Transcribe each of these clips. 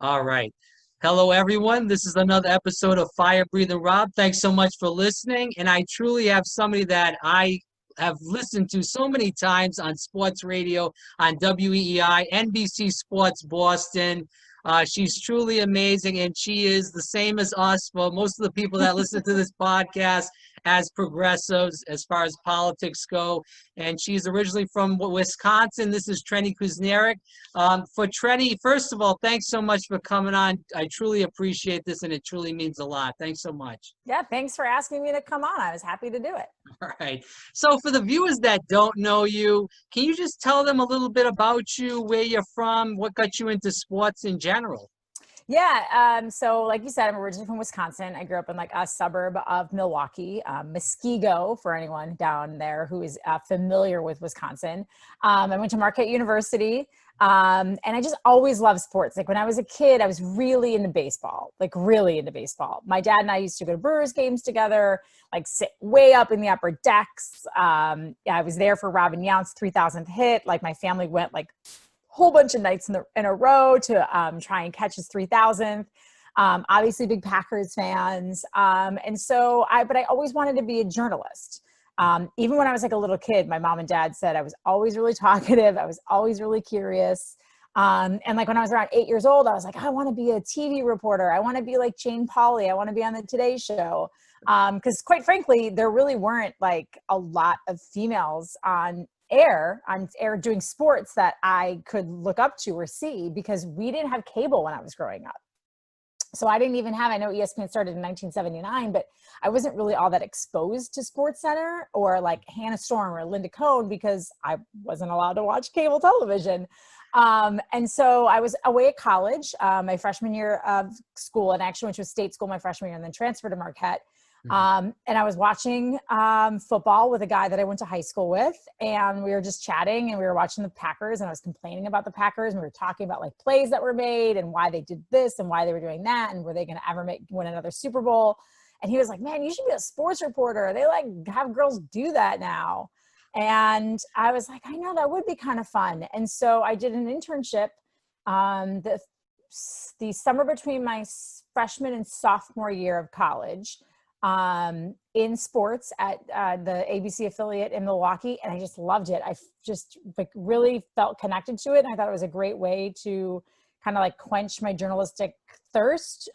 All right. Hello, everyone. This is another episode of Fire Breathing Rob. Thanks so much for listening. And I truly have somebody that I have listened to so many times on sports radio, on WEEI, NBC Sports Boston. She's truly amazing, and she is the same as us, well, most of the people that listen to this podcast, as progressives as far as politics go. And she's originally from Wisconsin. This is Trenni Kusnierek. For Trenni, first of all, thanks so much for coming on. I truly appreciate this, and it truly means a lot. Thanks so much. Yeah, thanks for asking me to come on. I was happy to do it. All right. So for the viewers that don't know you, can you just tell them a little bit about you, where you're from, what got you into sports in general? Yeah, so like you said, I'm originally from Wisconsin. I grew up in like a suburb of Milwaukee, Muskego, for anyone down there who is familiar with Wisconsin. I went to Marquette University, and I just always loved sports. Like when I was a kid, I was really into baseball, like really into baseball. My dad and I used to go to Brewers games together, like sit way up in the upper decks. Yeah, I was there for Robin Yount's 3,000th hit. Like my family went like whole bunch of nights in a row to try and catch his 3,000th. Obviously big Packers fans. But I always wanted to be a journalist. Even when I was like a little kid, my mom and dad said I was always really talkative. I was always really curious. And like when I was around 8 years old, I was like, I want to be a TV reporter. I want to be like Jane Pauley. I want to be on the Today Show. Because quite frankly, there really weren't like a lot of females on air doing sports that I could look up to or see, because we didn't have cable when I was growing up. So I didn't even have, I know ESPN started in 1979, but I wasn't really all that exposed to SportsCenter or like Hannah Storm or Linda Cohn, because I wasn't allowed to watch cable television. And so I was away at college, my freshman year of school, and actually went to a state school my freshman year and then transferred to Marquette. And I was watching football with a guy that I went to high school with, and we were just chatting, and we were watching the Packers, and I was complaining about the Packers, and we were talking about like plays that were made and why they did this and why they were doing that, and were they going to ever win another Super Bowl. And he was like, man, you should be a sports reporter. They like have girls do that now. And I was like, I know, that would be kind of fun. And so I did an internship the summer between my freshman and sophomore year of college, in sports at the ABC affiliate in Milwaukee. And I just loved it. I just like really felt connected to it. And I thought it was a great way to kind of like quench my journalistic thirst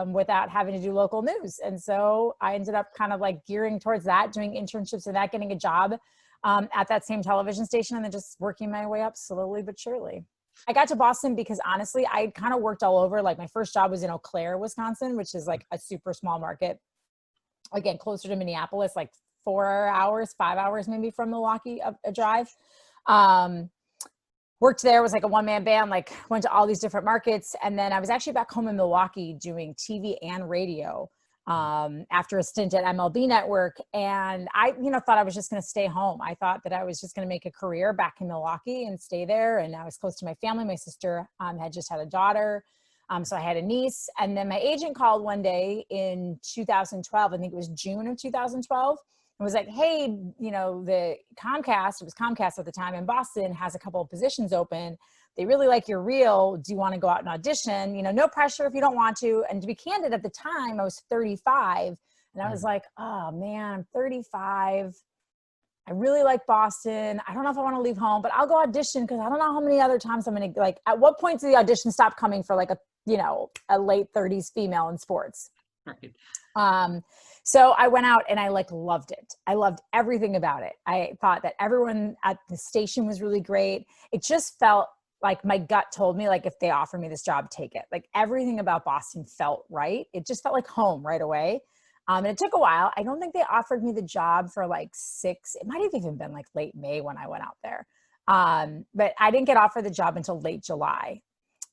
without having to do local news. And so I ended up kind of like gearing towards that, doing internships and that, getting a job at that same television station, and then just working my way up slowly but surely. I got to Boston because honestly, I kind of worked all over. Like my first job was in Eau Claire, Wisconsin, which is like a super small market. Again, closer to Minneapolis, like 4 hours, 5 hours maybe from Milwaukee, a drive. Worked there, was like a one-man band, like went to all these different markets. And then I was actually back home in Milwaukee doing TV and radio after a stint at MLB Network. And I, thought I was just going to stay home. I thought that I was just going to make a career back in Milwaukee and stay there. And I was close to my family. My sister had just had a daughter. So I had a niece, and then my agent called one day in 2012. I think it was June of 2012. And was like, hey, the Comcast, it was Comcast at the time in Boston, has a couple of positions open. They really like your reel. Do you want to go out and audition? No pressure if you don't want to. And to be candid, at the time I was 35, and I was like, oh man, I'm 35. I really like Boston. I don't know if I want to leave home, but I'll go audition, because I don't know how many other times I'm going to, like, at what point do the auditions stop coming for like a late 30s female in sports? Right. So I went out and I like loved it. I loved everything about it. I thought that everyone at the station was really great. It just felt like my gut told me, like, if they offer me this job, take it. Like everything about Boston felt right. It just felt like home right away. And it took a while. I don't think they offered me the job for like it might have even been like late May when I went out there. But I didn't get offered the job until late July.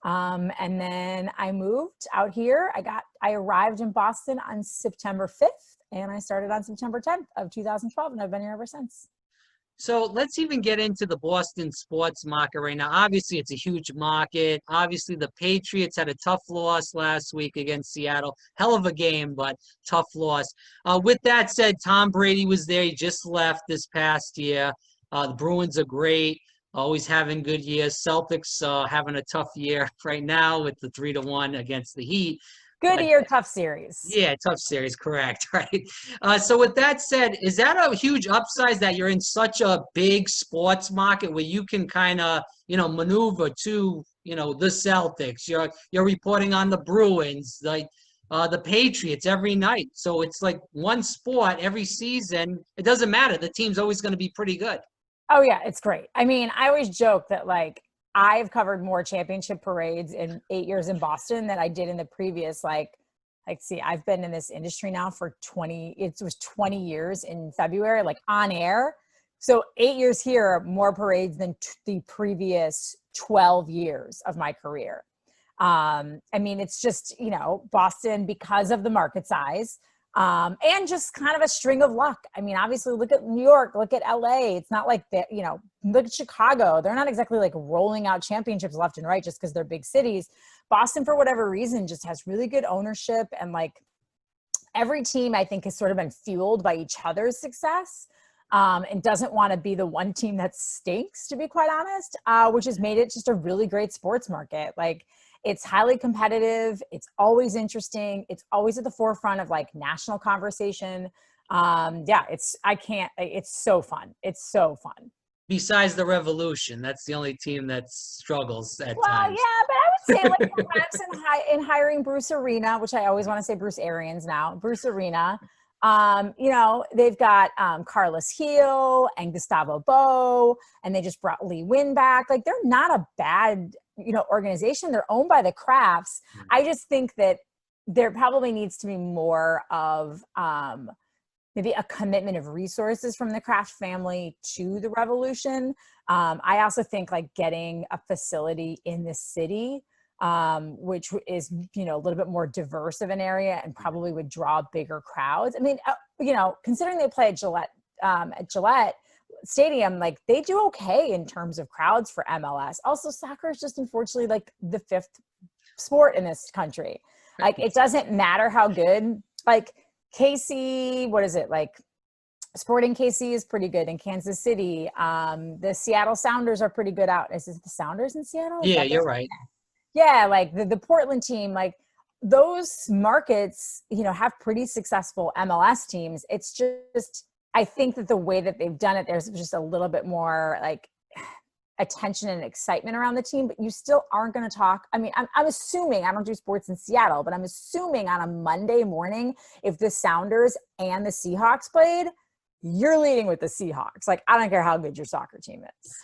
And then I moved out here. I arrived in Boston on September 5th, and I started on September 10th of 2012, and I've been here ever since. So let's even get into the Boston sports market right now. Obviously, it's a huge market. Obviously, the Patriots had a tough loss last week against Seattle. Hell of a game, but tough loss. With that said, Tom Brady was there. He just left this past year. The Bruins are great. always having good years. Celtics having a tough year right now with the 3-1 against the Heat. Good But year, tough series. yeah, tough series, correct, right? So with that said, is that a huge upside that you're in such a big sports market where you can kind of, maneuver to, the Celtics? You're reporting on the Bruins, like the Patriots every night. So it's like one sport every season. It doesn't matter. The team's always going to be pretty good. Oh yeah, it's great. I mean, I always joke that like I've covered more championship parades in 8 years in Boston than I did in the previous see, I've been in this industry now for 20 years in February, like on air. So 8 years here, more parades than the previous 12 years of my career. I mean, it's just, Boston, because of the market size, and just kind of a string of luck. I mean, obviously look at New York, look at LA. It's not like that, look at Chicago. They're not exactly like rolling out championships left and right just because they're big cities. Boston, for whatever reason, just has really good ownership, and like every team I think has sort of been fueled by each other's success. And doesn't want to be the one team that stinks, to be quite honest, which has made it just a really great sports market. Like, it's highly competitive. It's always interesting. It's always at the forefront of like national conversation. It's so fun. It's so fun. Besides the Revolution, that's the only team that struggles at Well, times. yeah, but I would say like perhaps in hiring Bruce Arena, which I always want to say Bruce Arians now, Bruce Arena. They've got Carlos Heel and Gustavo Bo, and they just brought Lee Wynn back. Like, they're not a bad, organization. They're owned by the Crafts. I just think that there probably needs to be more of maybe a commitment of resources from the Kraft family to the Revolution. I also think like getting a facility in the city, which is, a little bit more diverse of an area and probably would draw bigger crowds. I mean, considering they play at Gillette Stadium, like they do okay in terms of crowds for MLS. Also, soccer is just unfortunately like the fifth sport in this country. Like, it doesn't matter how good, like KC, what is it? Like Sporting KC is pretty good in Kansas City. The Seattle Sounders are pretty good out. Is it the Sounders in Seattle? Yeah, you're right. Yeah, like the Portland team, like those markets, have pretty successful MLS teams. It's just, I think that the way that they've done it, there's just a little bit more like attention and excitement around the team, but you still aren't going to talk. I mean, I'm assuming, I don't do sports in Seattle, but I'm assuming on a Monday morning, if the Sounders and the Seahawks played, you're leading with the Seahawks. Like, I don't care how good your soccer team is.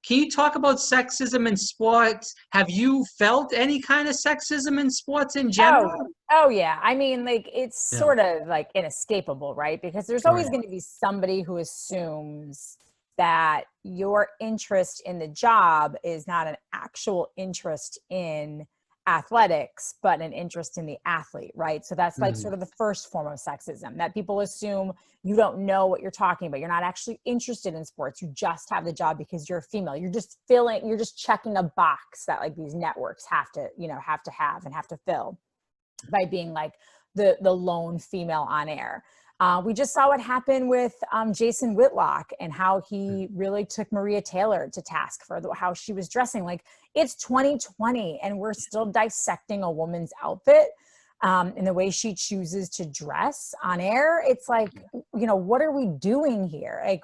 Can you talk about sexism in sports? Have you felt any kind of sexism in sports in general? Oh yeah. I mean, like, it's sort of like inescapable, right? Because there's always going to be somebody who assumes that your interest in the job is not an actual interest in athletics, but an interest in the athlete, right? So that's like sort of the first form of sexism, that people assume you don't know what you're talking about. You're not actually interested in sports. You just have the job because you're a female. You're just checking a box that like these networks have to have and have to fill by being like the lone female on air. We just saw what happened with Jason Whitlock and how he really took Maria Taylor to task for how she was dressing. Like, it's 2020 and we're still dissecting a woman's outfit in the way she chooses to dress on air. It's like, what are we doing here? Like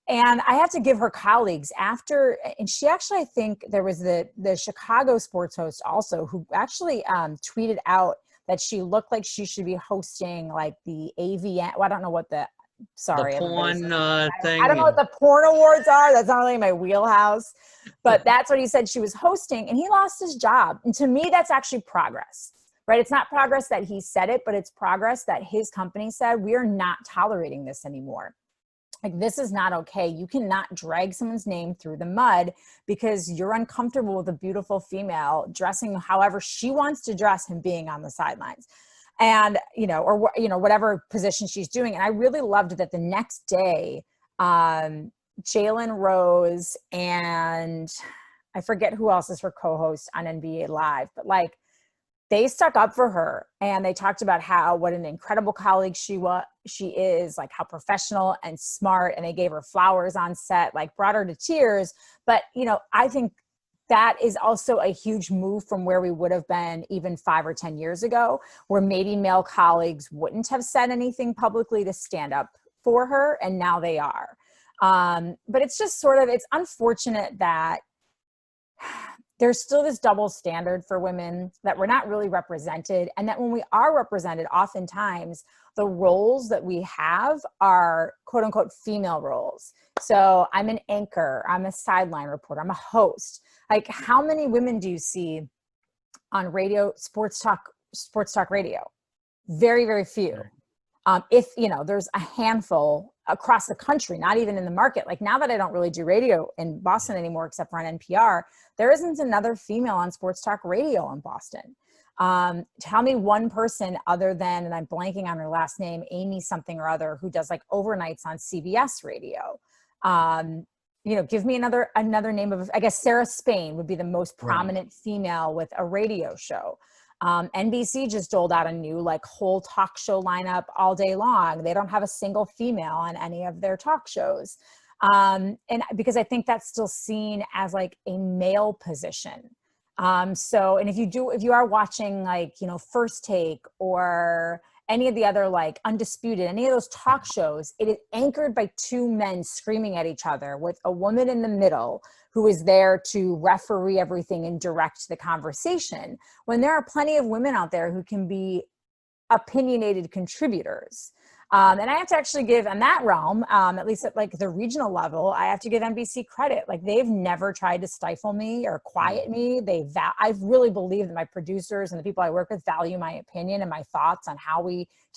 and I have to give her colleagues and she actually, I think there was the Chicago sports host also who actually tweeted out that she looked like she should be hosting like the AVN. Well, I don't know what the porn thing. I don't know what the porn awards are. That's not really my wheelhouse, but that's what he said she was hosting, and he lost his job. And to me, that's actually progress, right? It's not progress that he said it, but it's progress that his company said, we are not tolerating this anymore. Like, this is not okay. You cannot drag someone's name through the mud because you're uncomfortable with a beautiful female dressing however she wants to dress and being on the sidelines. And, whatever position she's doing. And I really loved that the next day, Jalen Rose and I forget who else is her co-host on NBA Live, but like they stuck up for her, and they talked about what an incredible colleague she is, like how professional and smart, and they gave her flowers on set, like brought her to tears. But, you know, I think that is also a huge move from where we would have been even 5 or 10 years ago, where maybe male colleagues wouldn't have said anything publicly to stand up for her, and now they are. But it's just it's unfortunate that there's still this double standard for women, that we're not really represented, and that when we are represented, oftentimes the roles that we have are quote unquote female roles. So I'm an anchor, I'm a sideline reporter, I'm a host. Like, how many women do you see on radio, sports talk radio? Very, very few. If, you know, there's a handful across the country, not even in the market. Like, now that I don't really do radio in Boston anymore, except for on NPR, there isn't another female on sports talk radio in Boston. Tell me one person other than, and I'm blanking on her last name, Amy something or other, who does like overnights on CBS radio. You know, give me another name of, I guess Sarah Spain would be the most prominent female with a radio show. NBC just doled out a new like whole talk show lineup all day long. They don't have a single female on any of their talk shows. And because I think that's still seen as like a male position. And if you are watching like, you know, First Take or any of the other like Undisputed, any of those talk shows, it is anchored by two men screaming at each other with a woman in the middle who is there to referee everything and direct the conversation, when there are plenty of women out there who can be opinionated contributors. And I have to actually give, in that realm, at least at like the regional level, I have to give NBC credit. Like, they've never tried to stifle me or quiet me. I really believe that my producers and the people I work with value my opinion and my thoughts on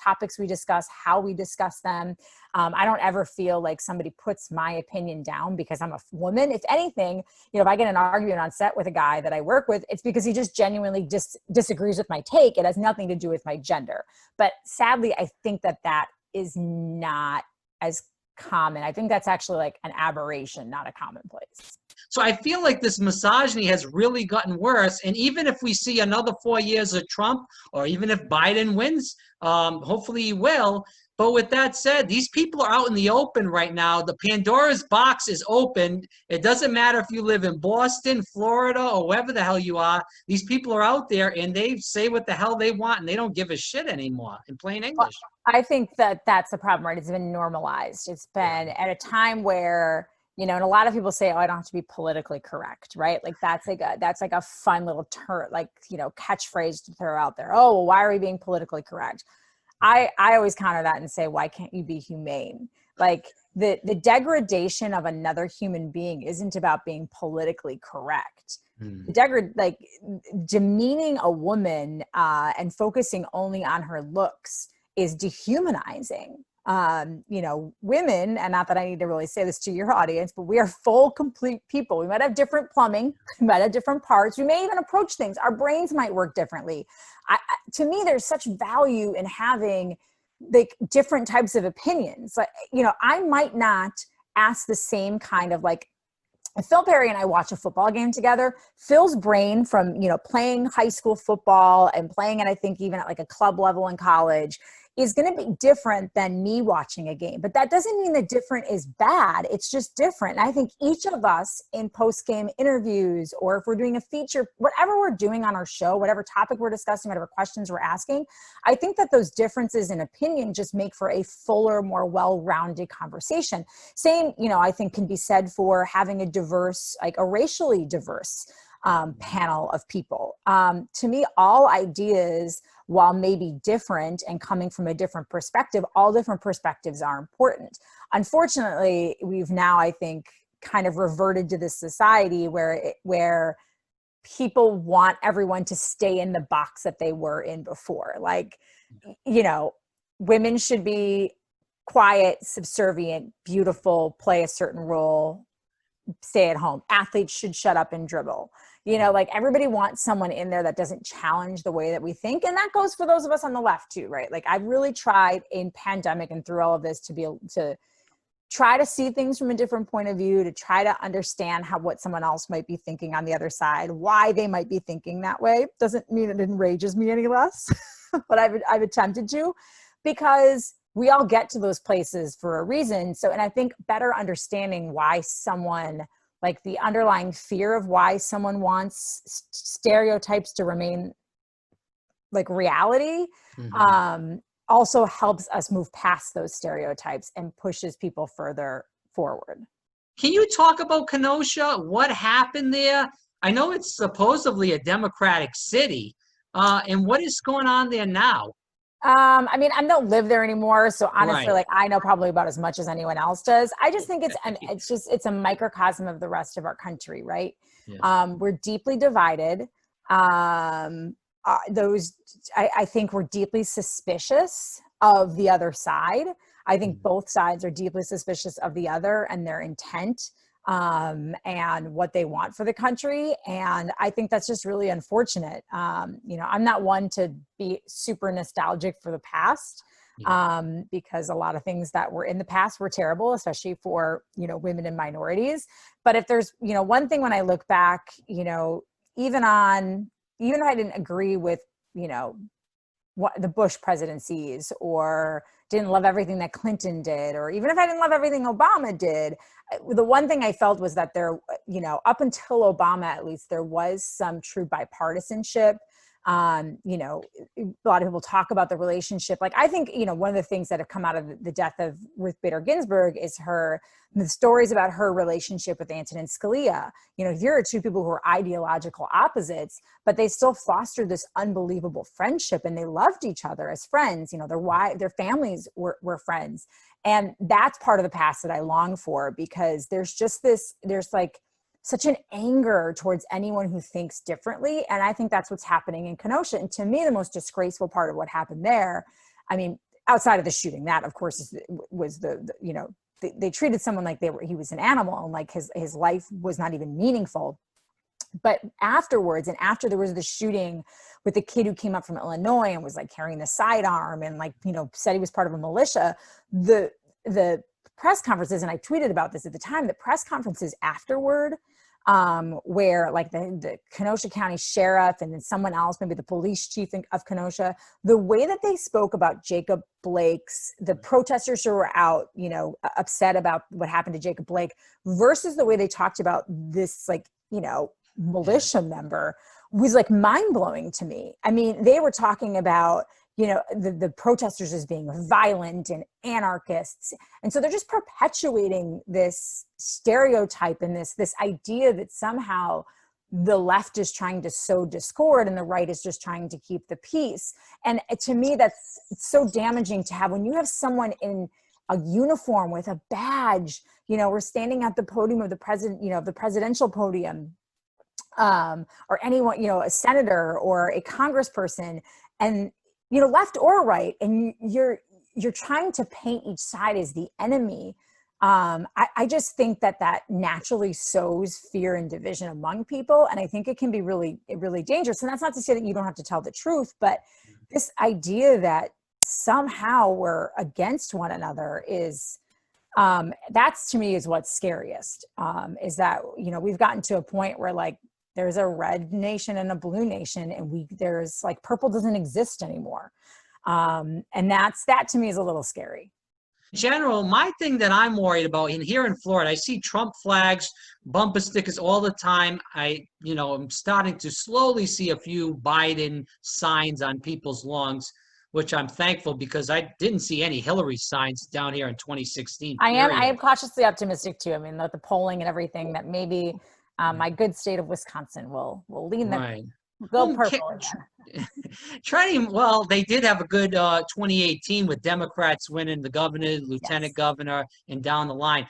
topics we discuss, how we discuss them. I don't ever feel like somebody puts my opinion down because I'm a woman. If anything, you know, if I get an argument on set with a guy that I work with, it's because he just genuinely disagrees with my take. It has nothing to do with my gender. But sadly, I think that is not as common. I think that's actually like an aberration, not a commonplace. So I feel like this misogyny has really gotten worse. And even if we see another 4 years of Trump, or even if Biden wins, hopefully he will. But with that said, these people are out in the open right now. The Pandora's box is open. It doesn't matter if you live in Boston, Florida, or wherever the hell you are. These people are out there and they say what the hell they want, and they don't give a shit anymore, in plain English. Well, I think that's the problem, right? It's been normalized. It's been at a time where, you know, and a lot of people say, oh, I don't have to be politically correct, right? Like, that's like a fun little like, you know, catchphrase to throw out there. Oh, well, why are we being politically correct? I always counter that and say, why can't you be humane? Like, the degradation of another human being isn't about being politically correct. Like, demeaning a woman and focusing only on her looks is dehumanizing. You know, women, and not that I need to really say this to your audience, but we are full, complete people. We might have different plumbing, we might have different parts, we may even approach things. Our brains might work differently. To me, there's such value in having like different types of opinions. Like, you know, I might not ask the same kind of, like, if Phil Perry and I watch a football game together, Phil's brain from, you know, playing high school football and playing it, I think even at like a club level in college, is going to be different than me watching a game. But that doesn't mean that different is bad. It's just different. And I think each of us in post-game interviews, or if we're doing a feature, whatever we're doing on our show, whatever topic we're discussing, whatever questions we're asking, I think that those differences in opinion just make for a fuller, more well-rounded conversation. Same, you know, I think can be said for having a diverse, like a racially diverse panel of people. To me, all ideas, while maybe different and coming from a different perspective, all different perspectives are important. Unfortunately, we've now, I think, kind of reverted to this society where people want everyone to stay in the box that they were in before. Like, you know, women should be quiet, subservient, beautiful, play a certain role, stay at home. Athletes should shut up and dribble. You know, like, everybody wants someone in there that doesn't challenge the way that we think. And that goes for those of us on the left too, right? Like, I've really tried in pandemic and through all of this to try to see things from a different point of view, to try to understand what someone else might be thinking on the other side, why they might be thinking that way. Doesn't mean it enrages me any less, but I've attempted to, because we all get to those places for a reason. So, and I think better understanding why someone, like the underlying fear of why someone wants stereotypes to remain like reality, also helps us move past those stereotypes and pushes people further forward. Can you talk about Kenosha? What happened there? I know it's supposedly a Democratic city, and what is going on there now? I mean, I don't live there anymore, so honestly, Right. like, I know probably about as much as anyone else does. I just think it's a microcosm of the rest of our country, right? Yeah. We're deeply divided. I think we're deeply suspicious of the other side. I think both sides are deeply suspicious of the other and their intent, and what they want for the country. And I think that's just really unfortunate. You know, I'm not one to be super nostalgic for the past, because a lot of things that were in the past were terrible, especially for, you know, women and minorities. But if there's, you know, one thing when I look back, you know, even if I didn't agree with, you know, what the Bush presidencies, or didn't love everything that Clinton did, or even if I didn't love everything Obama did, the one thing I felt was that there, you know, up until Obama, at least, there was some true bipartisanship. You know, a lot of people talk about the relationship. Like, I think, you know, one of the things that have come out of the death of Ruth Bader Ginsburg is the stories about her relationship with Antonin Scalia. You know, here are two people who are ideological opposites, but they still fostered this unbelievable friendship, and they loved each other as friends. You know, their families were friends. And that's part of the past that I long for, because there's like such an anger towards anyone who thinks differently. And I think that's what's happening in Kenosha. And to me, the most disgraceful part of what happened there, I mean, outside of the shooting, that of course was the you know, they treated someone like he was an animal, and like his life was not even meaningful. But afterwards, and after there was the shooting with the kid who came up from Illinois and was like carrying the sidearm and, like, you know, said he was part of a militia, the press conferences, and I tweeted about this at the time, the press conferences afterward, where like the Kenosha County Sheriff and then someone else, maybe the police chief of Kenosha, the way that they spoke about Jacob Blake's, the protesters who were out, you know, upset about what happened to Jacob Blake, versus the way they talked about this, like, you know, militia member, was like mind-blowing to me. I mean, they were talking about, you know, the protesters as being violent and anarchists. And so they're just perpetuating this stereotype and this idea that somehow the left is trying to sow discord and the right is just trying to keep the peace. And to me, it's so damaging to have, when you have someone in a uniform with a badge, you know, we're standing at the podium of the president, you know, the presidential podium, or anyone, you know, a senator or a congressperson, and, you know, left or right, and you're trying to paint each side as the enemy. I just think that naturally sows fear and division among people, and I think it can be really, really dangerous. And that's not to say that you don't have to tell the truth, but this idea that somehow we're against one another is, that's, to me, is what's scariest. Is that, you know, we've gotten to a point where, like, there's a red nation and a blue nation, and there's like, purple doesn't exist anymore. And that to me is a little scary. In general, my thing that I'm worried about here in Florida, I see Trump flags, bumper stickers all the time. I'm starting to slowly see a few Biden signs on people's lawns, which I'm thankful, because I didn't see any Hillary signs down here in 2016. I am cautiously optimistic too. I mean, the polling and everything, that maybe my good state of Wisconsin will lead them. Right. Go purple again. Trenni, well, they did have a good 2018 with Democrats winning the governor, lieutenant governor, and down the line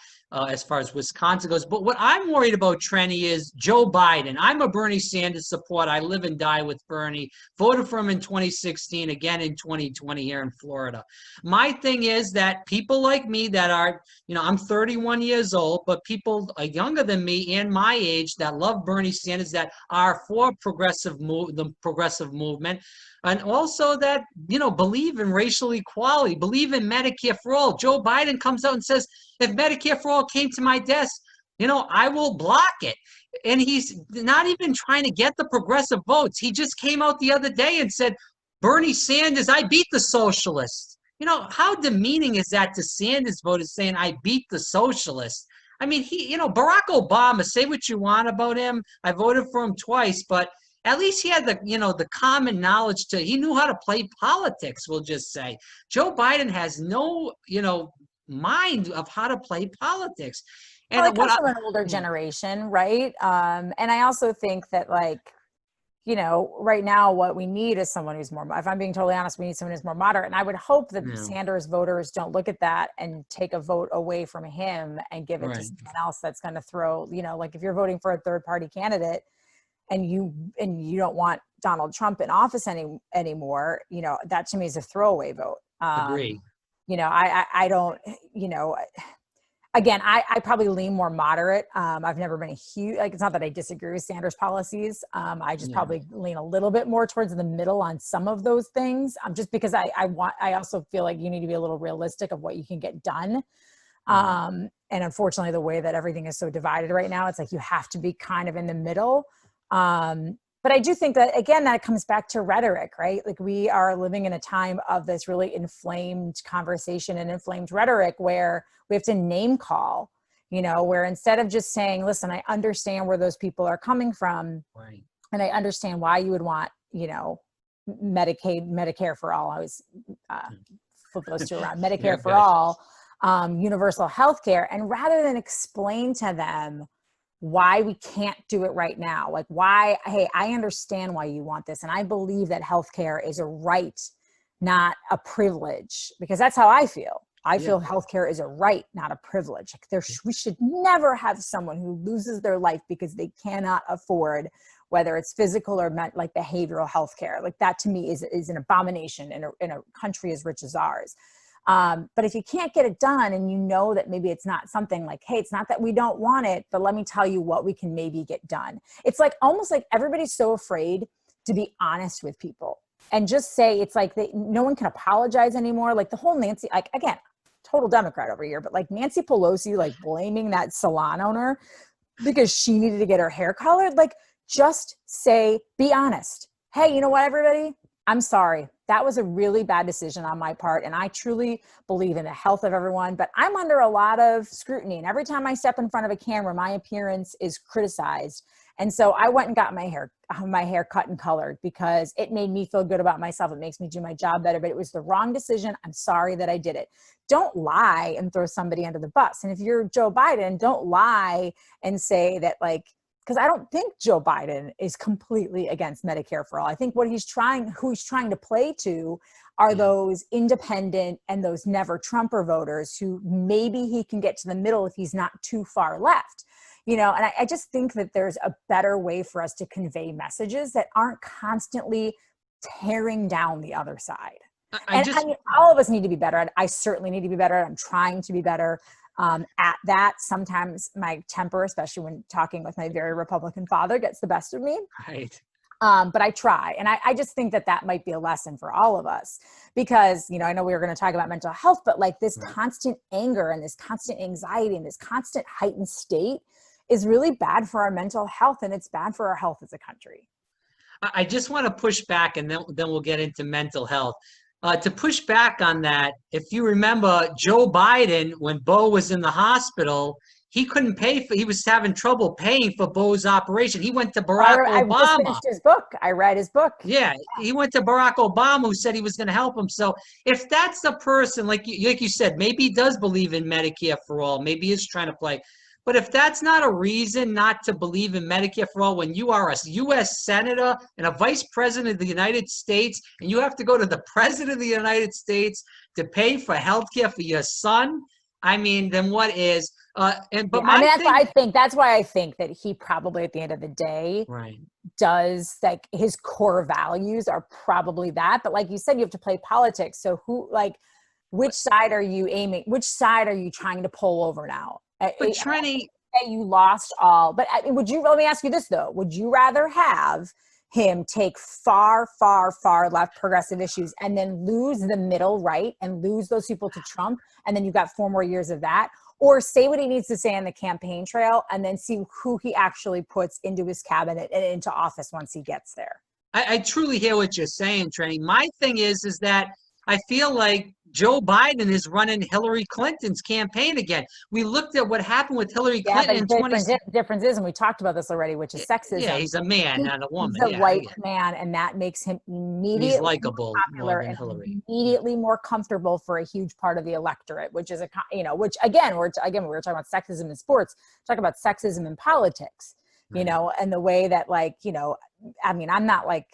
as far as Wisconsin goes. But what I'm worried about, Trenni, is Joe Biden. I'm a Bernie Sanders supporter. I live and die with Bernie. Voted for him in 2016, again in 2020 here in Florida. My thing is that people like me that are, you know, I'm 31 years old, but people younger than me and my age that love Bernie Sanders, that are for the progressive movement, and also that, believe in racial equality, believe in Medicare for all. Joe Biden comes out and says, if Medicare for all came to my desk, I will block it. And he's not even trying to get the progressive votes. He just came out the other day and said, Bernie Sanders, I beat the socialists. How demeaning is that to Sanders voters, saying I beat the socialists? I mean, Barack Obama, say what you want about him. I voted for him twice, but at least he had the common knowledge he knew how to play politics, we'll just say. Joe Biden has no, mind of how to play politics. And well, it comes from an older generation, right? And I also think that, right now what we need is someone who's more, if I'm being totally honest, we need someone who's more moderate. And I would hope that Sanders voters don't look at that and take a vote away from him and give it to someone else that's going to throw, like if you're voting for a third party candidate and you don't want Donald Trump in office anymore, that to me is a throwaway vote. Agree. I don't, again, I probably lean more moderate. I've never been a huge, it's not that I disagree with Sanders' policies. I just probably lean a little bit more towards the middle on some of those things. Just because I also feel like you need to be a little realistic of what you can get done. And unfortunately, the way that everything is so divided right now, it's like you have to be kind of in the middle. But I do think that, again, that comes back to rhetoric, right? Like we are living in a time of this really inflamed conversation and inflamed rhetoric where we have to name call, where instead of just saying, listen, I understand where those people are coming from. Right. And I understand why you would want, Medicare for all. I always flip those two around. Medicare for all, universal health care. And rather than explain to them why we can't do it right now, like why, hey, I understand why you want this. And I believe that healthcare is a right, not a privilege, because that's how I feel. I feel healthcare is a right, not a privilege. We should never have someone who loses their life because they cannot afford, whether it's physical or like behavioral healthcare. Like that to me is an abomination in a country as rich as ours. But if you can't get it done and that maybe it's not something like, hey, it's not that we don't want it, but let me tell you what we can maybe get done. It's like almost like everybody's so afraid to be honest with people and just say, it's like no one can apologize anymore. Like the whole Nancy, like again, total Democrat over here, but like Nancy Pelosi, like blaming that salon owner because she needed to get her hair colored. Like just say, be honest. Hey, you know what, everybody? I'm sorry. That was a really bad decision on my part. And I truly believe in the health of everyone, but I'm under a lot of scrutiny. And every time I step in front of a camera, my appearance is criticized. And so I went and got my hair cut and colored because it made me feel good about myself. It makes me do my job better, but it was the wrong decision. I'm sorry that I did it. Don't lie and throw somebody under the bus. And if you're Joe Biden, don't lie and say that because I don't think Joe Biden is completely against Medicare for all. I think who he's trying to play to are those independent and those never Trumper voters who maybe he can get to the middle if he's not too far left. And I just think that there's a better way for us to convey messages that aren't constantly tearing down the other side. I mean, all of us need to be better. I certainly need to be better. I'm trying to be better at that. Sometimes my temper, especially when talking with my very Republican father, gets the best of me. Right. But I try. And I just think that might be a lesson for all of us because, I know we were going to talk about mental health, but like this constant anger and this constant anxiety and this constant heightened state is really bad for our mental health, and it's bad for our health as a country. I just want to push back, and then we'll get into mental health. To push back on that, if you remember Joe Biden, when Bo was in the hospital, he couldn't pay he was having trouble paying for Bo's operation. He went to Barack Obama. I just finished his book. I read his book. Yeah, he went to Barack Obama, who said he was going to help him. So if that's the person, like you said, maybe he does believe in Medicare for all. Maybe he's trying to play. But if that's not a reason not to believe in Medicare for all, when you are a U.S. Senator and a Vice President of the United States, and you have to go to the President of the United States to pay for health care for your son, I mean, then what is? That's why I think that he probably, at the end of the day, does, like, his core values are probably that. But like you said, you have to play politics. So which side are you aiming? Which side are you trying to pull over now? But Trenni, you lost all. But let me ask you this though: would you rather have him take far, far, far left progressive issues and then lose the middle right and lose those people to Trump. And then you've got 4 more years of that. Or say what he needs to say on the campaign trail and then see who he actually puts into his cabinet and into office once he gets there. I truly hear what you're saying, Trenni. My thing is that I feel like Joe Biden is running Hillary Clinton's campaign again. We looked at what happened with Hillary Clinton in 2016. Difference is, and we talked about this already, which is sexism. Yeah, he's a man, not a woman. He's a white man, and that makes him immediately likable, popular and immediately more comfortable for a huge part of the electorate, which is which again, we were talking about sexism in sports. Talk about sexism in politics, and the way that I'm not like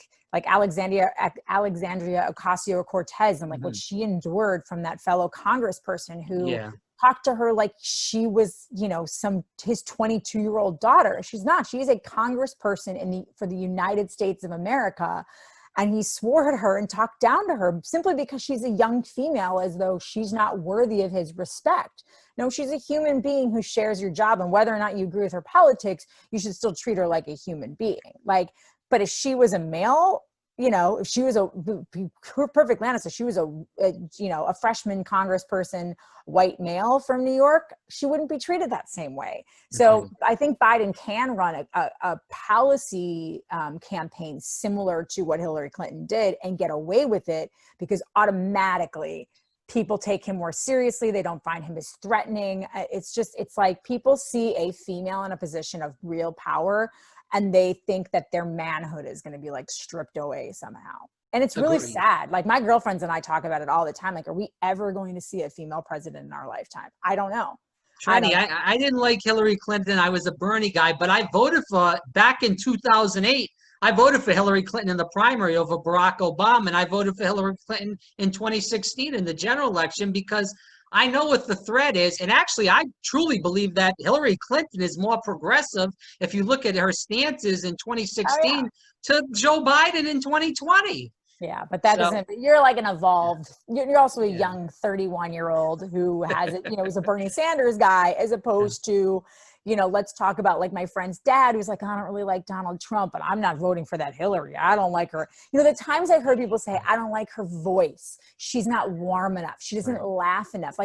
Alexandria Ocasio-Cortez and what she endured from that fellow congressperson who talked to her like she was, his 22-year-old daughter. She's not. She's a congressperson for the United States of America. And he swore at her and talked down to her simply because she's a young female, as though she's not worthy of his respect. No, she's a human being who shares your job. And whether or not you agree with her politics, you should still treat her like a human being. But if she was a male, if she was perfect Lana, so she was a freshman congressperson, white male from New York, she wouldn't be treated that same way. So I think Biden can run a policy campaign similar to what Hillary Clinton did and get away with it because automatically people take him more seriously. They don't find him as threatening. It's like people see a female in a position of real power and they think that their manhood is going to be stripped away somehow. And it's really sad. My girlfriends and I talk about it all the time. Are we ever going to see a female president in our lifetime? I don't know. Trenni, I didn't like Hillary Clinton. I was a Bernie guy, but I voted back in 2008. I voted for Hillary Clinton in the primary over Barack Obama, and I voted for Hillary Clinton in 2016 in the general election because I know what the threat is. And actually, I truly believe that Hillary Clinton is more progressive if you look at her stances in 2016 to Joe Biden in 2020. Yeah, but that doesn't, you're an evolved, you're also a young 31-year-old who has, is a Bernie Sanders guy as opposed to, let's talk about my friend's dad who's I don't really like Donald Trump, but I'm not voting for that Hillary. I don't like her. The times I've heard people say, I don't like her voice. She's not warm enough. She doesn't laugh enough.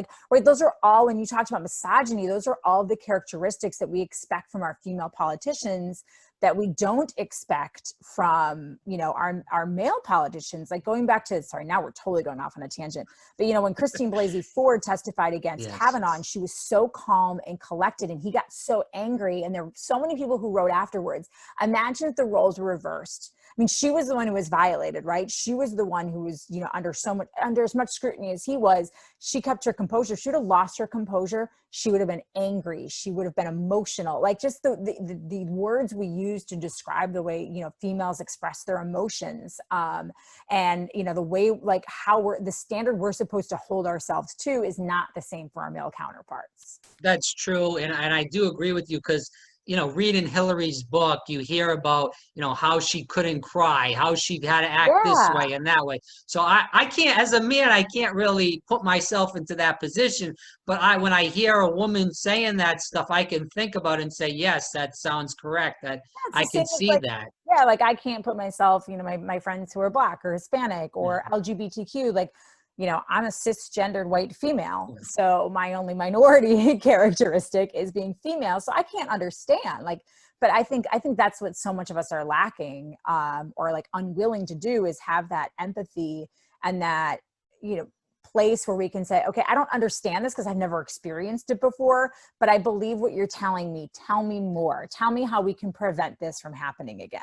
Those are all, when you talked about misogyny, those are all the characteristics that we expect from our female politicians that we don't expect from, our male politicians. Going back to, sorry, now we're totally going off on a tangent, but when Christine Blasey Ford testified against Kavanaugh, and she was so calm and collected and he got so angry, and there were so many people who wrote afterwards, imagine if the roles were reversed. I mean, she was the one who was violated, right? She was the one who was, under as much scrutiny as he was. She kept her composure. She would have lost her composure. She would have been angry. She would have been emotional. Just the words we use to describe the way, females express their emotions. And, the way, how the standard we're supposed to hold ourselves to is not the same for our male counterparts. That's true. And I do agree with you because, reading Hillary's book, you hear about, how she couldn't cry, how she had to act this way and that way. So I can't, as a man, I can't really put myself into that position. But when I hear a woman saying that stuff, I can think about it and say, yes, that sounds correct. That I can see that. Yeah, I can't put myself, my friends who are Black or Hispanic or LGBTQ, I'm a cisgendered white female. So my only minority characteristic is being female. So I can't understand, but I think that's what so much of us are lacking, or unwilling to do, is have that empathy and that, place where we can say, okay, I don't understand this because I've never experienced it before, but I believe what you're telling me. Tell me more. Tell me how we can prevent this from happening again.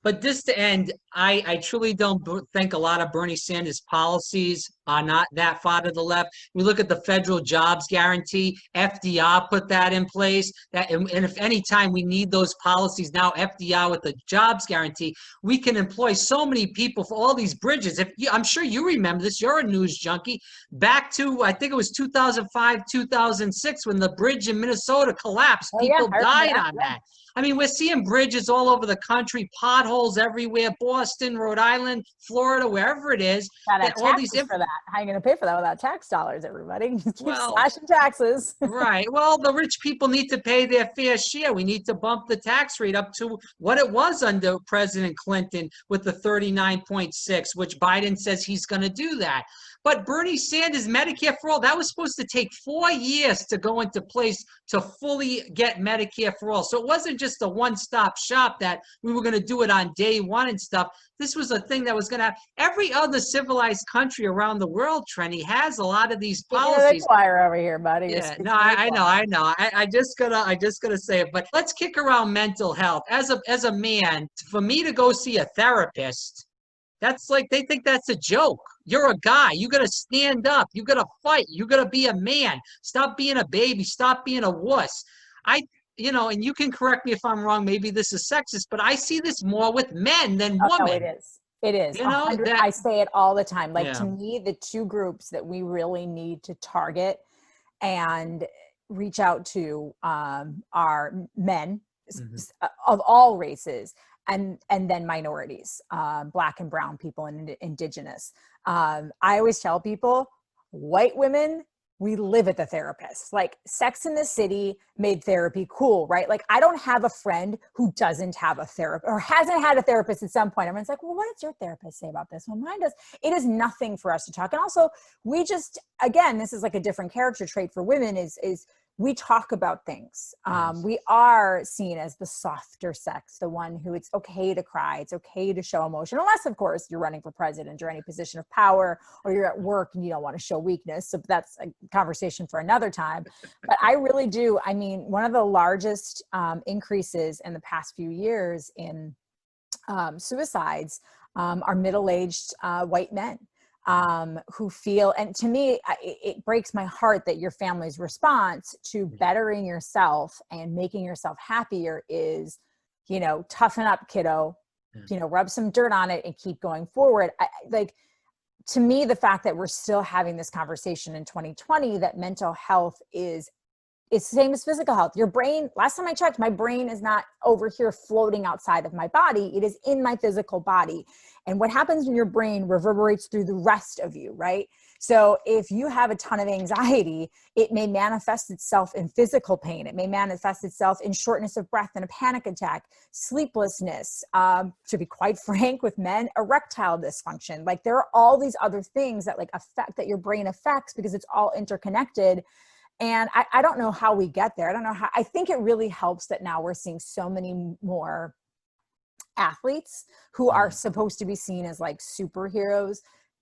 But this to end, I truly don't think a lot of Bernie Sanders' policies are not that far to the left. We look at the federal jobs guarantee. FDR put that in place. And if any time we need those policies now, FDR with the jobs guarantee, we can employ so many people for all these bridges. I'm sure you remember this. You're a news junkie. Back to, I think it was 2005, 2006, when the bridge in Minnesota collapsed. People died on that. I mean, we're seeing bridges all over the country, potholes everywhere, Boston, Rhode Island, Florida, wherever it is. Gotta That have all these taxes for that. How are you going to pay for that without tax dollars, everybody? Keep well, slashing taxes. right. Well, the rich people need to pay their fair share. We need to bump the tax rate up to what it was under President Clinton with the 39.6, which Biden says he's going to do that. But Bernie Sanders, Medicare for all, that was supposed to take 4 years to go into place to fully get Medicare for all. So it wasn't just a one-stop shop that we were going to do it on day one and stuff. This was a thing that was going to have every other civilized country around the world, Trenni, has a lot of these policies. The choir over here, buddy. Yeah, no, I know. I just gotta say it. But let's kick around mental health. As a man, for me to go see a therapist, that's like they think that's a joke. You're a guy. You gotta stand up. You gotta fight. You gotta be a man. Stop being a baby. Stop being a wuss. And you can correct me if I'm wrong. Maybe this is sexist, but I see this more with men than women. No, it is. It is. I say it all the time. Like, to me, the two groups that we really need to target and reach out to are men of all races, and then minorities, Black and brown people and indigenous. I always tell people, white women, we live at the therapist. Like, Sex in the City made therapy cool, right? Like, I don't have a friend who doesn't have a therapist or hasn't had a therapist at some point. Everyone's like, well, what does your therapist say about this? Well, mine does. It is nothing for us to talk. And also, we just, again, this is like a different character trait for women is we talk about things. We are seen as the softer sex, the one who it's okay to cry, it's okay to show emotion, unless, of course, you're running for president or any position of power, or you're at work and you don't want to show weakness. So that's a conversation for another time. But I really do. I mean, one of the largest increases in the past few years in suicides are middle-aged white men. Who feel, and to me, it breaks my heart that your family's response to bettering yourself and making yourself happier is, toughen up, kiddo, rub some dirt on it and keep going forward. To me, the fact that we're still having this conversation in 2020, that mental health is the same as physical health. Your brain, last time I checked, my brain is not over here floating outside of my body. It is in my physical body. And what happens in your brain reverberates through the rest of you, right? So if you have a ton of anxiety, it may manifest itself in physical pain. It may manifest itself in shortness of breath and a panic attack, sleeplessness, to be quite frank with men, erectile dysfunction. Like, there are all these other things that that your brain affects because it's all interconnected. And I don't know how we get there. I think it really helps that now we're seeing so many more athletes who are supposed to be seen as like superheroes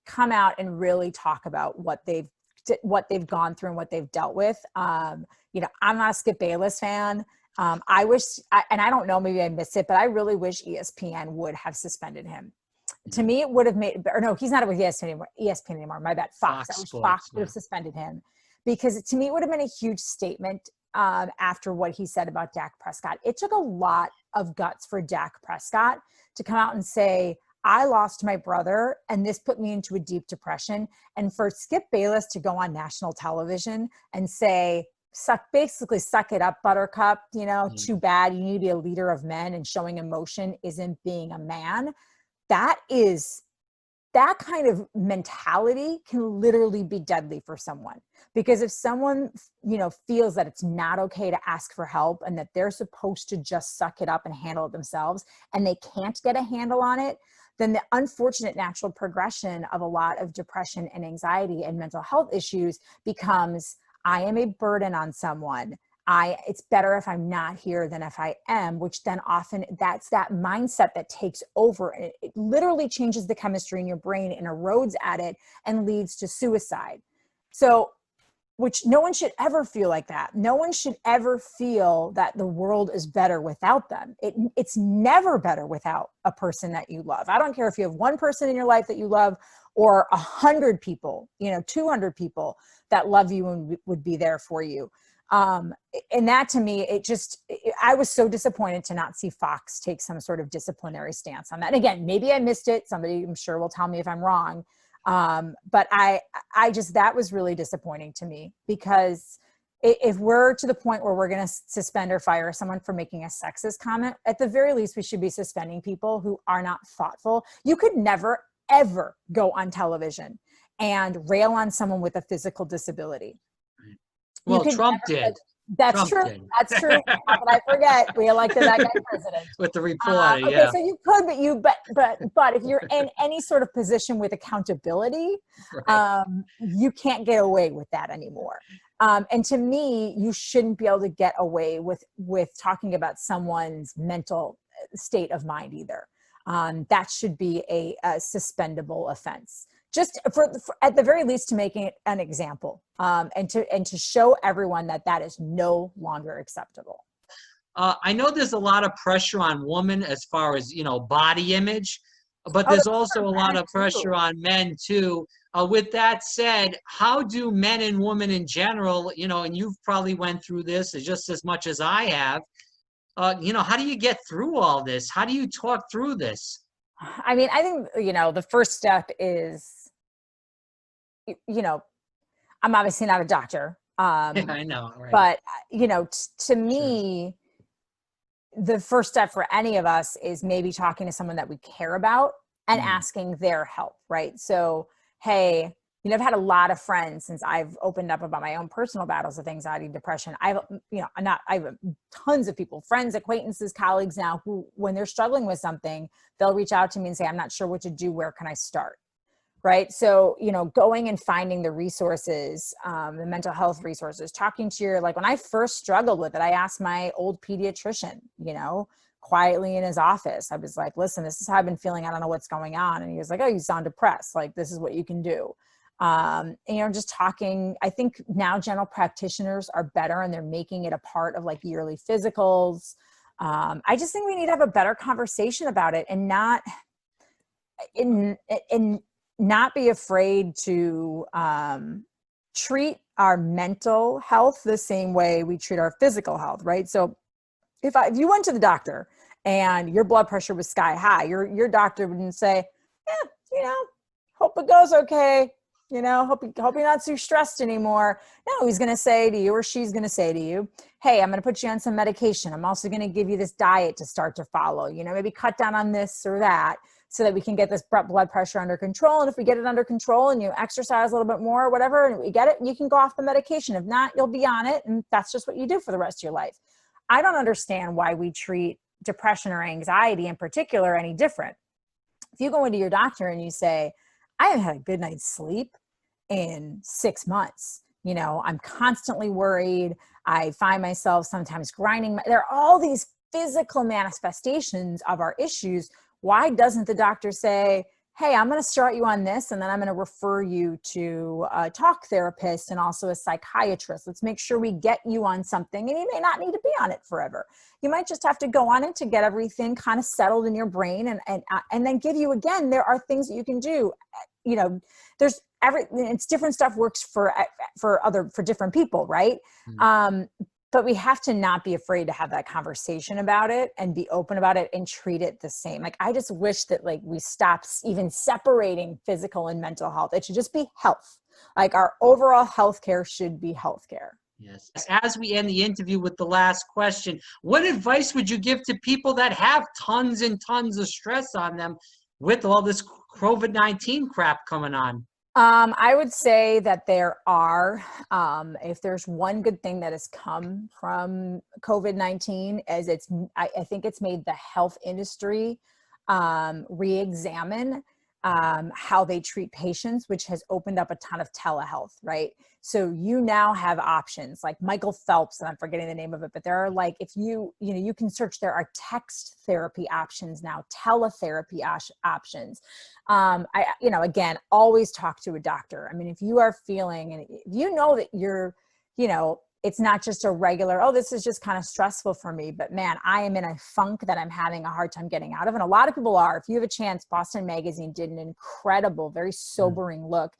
come out and really talk about what they've gone through and what they've dealt with. I'm not a Skip Bayless fan. I wish, and I don't know, maybe I missed it, but I really wish ESPN would have suspended him. To me, it would have made, or no, he's not with ESPN anymore. My bad. Fox. I wish Fox would have suspended him. Because to me, it would have been a huge statement after what he said about Dak Prescott. It took a lot of guts for Dak Prescott to come out and say, I lost my brother and this put me into a deep depression. And for Skip Bayless to go on national television and say, basically suck it up, buttercup, too bad, you need to be a leader of men and showing emotion isn't being a man. That kind of mentality can literally be deadly for someone. Because if someone, feels that it's not okay to ask for help and that they're supposed to just suck it up and handle it themselves, and they can't get a handle on it, then the unfortunate natural progression of a lot of depression and anxiety and mental health issues becomes, I am a burden on someone. It's better if I'm not here than if I am, which then often that's that mindset that takes over. It literally changes the chemistry in your brain and erodes at it and leads to suicide. So, which no one should ever feel like that. No one should ever feel that the world is better without them. It's never better without a person that you love. I don't care if you have one person in your life that you love or 100 people, 200 people that love you and would be there for you. And that to me, I was so disappointed to not see Fox take some sort of disciplinary stance on that. Again, maybe I missed it. Somebody, I'm sure, will tell me if I'm wrong. But that was really disappointing to me because if we're to the point where we're going to suspend or fire someone for making a sexist comment, at the very least, we should be suspending people who are not thoughtful. You could never, ever go on television and rail on someone with a physical disability. Well, Trump did. That's true. That's true. How could I forget? We elected that guy president. With the reporter, okay, yeah. so you could, but if you're in any sort of position with accountability, Right. you can't get away with that anymore. And to me, you shouldn't be able to get away with talking about someone's mental state of mind either. That should be a suspendable offense. Just for at the very least to make it an example, and to show everyone that is no longer acceptable. I know there's a lot of pressure on women as far as, body image, but there's also a lot of pressure on men too. With that said, how do men and women in general, and you've probably went through this just as much as I have, how do you get through all this? How do you talk through this? I mean, I think, the first step is, I'm obviously not a doctor. I know, right. But, to me, the first step for any of us is maybe talking to someone that we care about and asking their help, right? So, hey, I've had a lot of friends since I've opened up about my own personal battles with anxiety, depression. I have tons of people, friends, acquaintances, colleagues now who, when they're struggling with something, they'll reach out to me and say, I'm not sure what to do. Where can I start? Right. So, going and finding the resources, the mental health resources, talking to like when I first struggled with it, I asked my old pediatrician, quietly in his office. I was like, listen, this is how I've been feeling. I don't know what's going on. And he was like, oh, you sound depressed. Like, this is what you can do. And, just talking. I think now general practitioners are better and they're making it a part of like yearly physicals. I just think we need to have a better conversation about it and not be afraid to treat our mental health the same way we treat our physical health, right? So if you went to the doctor and your blood pressure was sky high, your doctor wouldn't say, hope it goes okay, hope you're not too stressed anymore. No, he's going to say to you, or she's going to say to you, hey, I'm going to put you on some medication. I'm also going to give you this diet to start to follow, maybe cut down on this or that, so that we can get this blood pressure under control. And if we get it under control and you exercise a little bit more or whatever, and we get it, you can go off the medication. If not, you'll be on it. And that's just what you do for the rest of your life. I don't understand why we treat depression or anxiety in particular any different. If you go into your doctor and you say, I haven't had a good night's sleep in 6 months, I'm constantly worried. I find myself sometimes grinding. There are all these physical manifestations of our issues. Why doesn't the doctor say, hey, I'm going to start you on this, and then I'm going to refer you to a talk therapist and also a psychiatrist. Let's make sure we get you on something, and you may not need to be on it forever. You might just have to go on it to get everything kind of settled in your brain, and then give you, again, there are things that you can do. It's different stuff works for different people, right? But we have to not be afraid to have that conversation about it and be open about it and treat it the same. Like, I just wish that we stop even separating physical and mental health. It should just be health. Like, our overall healthcare should be healthcare. Yes. As we end the interview with the last question, what advice would you give to people that have tons and tons of stress on them with all this COVID-19 crap coming on? I would say that there are, if there's one good thing that has come from COVID-19, is I think it's made the health industry re-examine how they treat patients, which has opened up a ton of telehealth, right? So you now have options like Michael Phelps, and I'm forgetting the name of it, but there are if you can search, there are text therapy options now, teletherapy options. Again, always talk to a doctor. I mean, if you are feeling, and if you know that you're, it's not just a regular, oh, this is just kind of stressful for me, but man, I am in a funk that I'm having a hard time getting out of. And a lot of people are. If you have a chance, Boston Magazine did an incredible, very sobering look,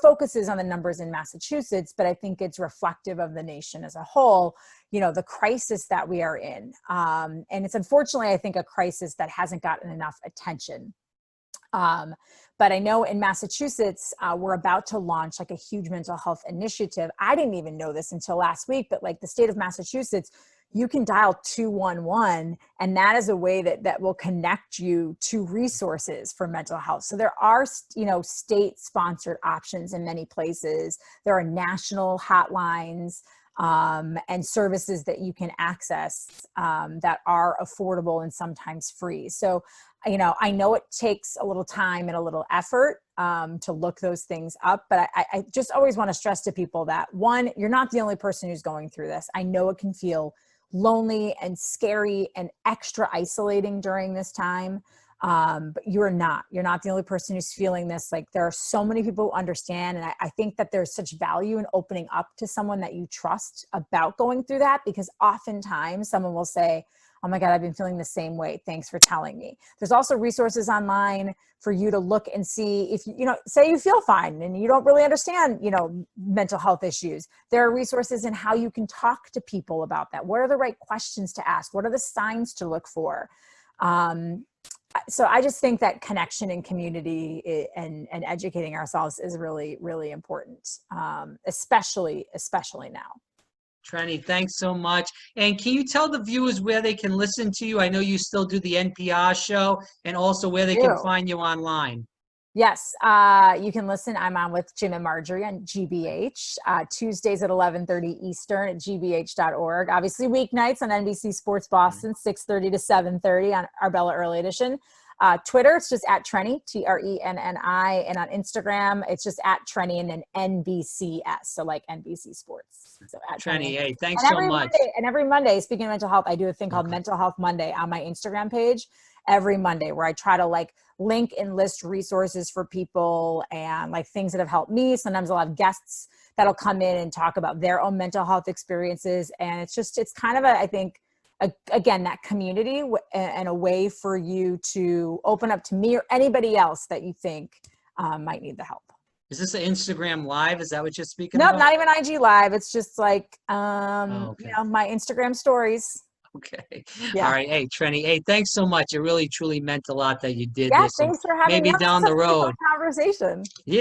focuses on the numbers in Massachusetts, but I think it's reflective of the nation as a whole, the crisis that we are in. And it's unfortunately, I think, a crisis that hasn't gotten enough attention. But I know in Massachusetts, we're about to launch like a huge mental health initiative. I didn't even know this until last week, but like the state of Massachusetts, you can dial 211, and that is a way that will connect you to resources for mental health. So there are, state-sponsored options in many places. There are national hotlines and services that you can access that are affordable and sometimes free. So, I know it takes a little time and a little effort to look those things up, but I just always want to stress to people that, one, you're not the only person who's going through this. I know it can feel lonely and scary and extra isolating during this time. But you're not the only person who's feeling this. Like, there are so many people who understand. And I think that there's such value in opening up to someone that you trust about going through that, because oftentimes someone will say, oh my God, I've been feeling the same way. Thanks for telling me. There's also resources online for you to look and see if, say you feel fine and you don't really understand, mental health issues. There are resources in how you can talk to people about that. What are the right questions to ask? What are the signs to look for? So I just think that connection and community and educating ourselves is really, really important, especially now. Trenni, thanks so much. And can you tell the viewers where they can listen to you? I know you still do the NPR show, and also where they can find you online. Yes, you can listen. I'm on with Jim and Marjorie on GBH, Tuesdays at 11:30 Eastern at gbh.org. Obviously, weeknights on NBC Sports Boston, 6:30 to 7:30 on Arbella Early Edition. Twitter, it's just at Trenni, Trenni. And on Instagram, it's just at Trenni and then NBCS. So like NBC Sports. So at Trenni, hey, thanks so much. And every Monday, speaking of mental health, I do a thing called Mental Health Monday on my Instagram page every Monday, where I try to like link and list resources for people and like things that have helped me. Sometimes I'll have guests that'll come in and talk about their own mental health experiences. And it's kind of I think, again, that community and a way for you to open up to me or anybody else that you think might need the help. Is this an Instagram Live? Is that what you're speaking Nope, about? not even IG Live. It's just like, my Instagram stories. Okay. Yeah. All right. Hey, Trenni. Hey, thanks so much. It really, truly meant a lot that you did Yeah, this. thanks for having me. Maybe down the road. Conversation. Yeah.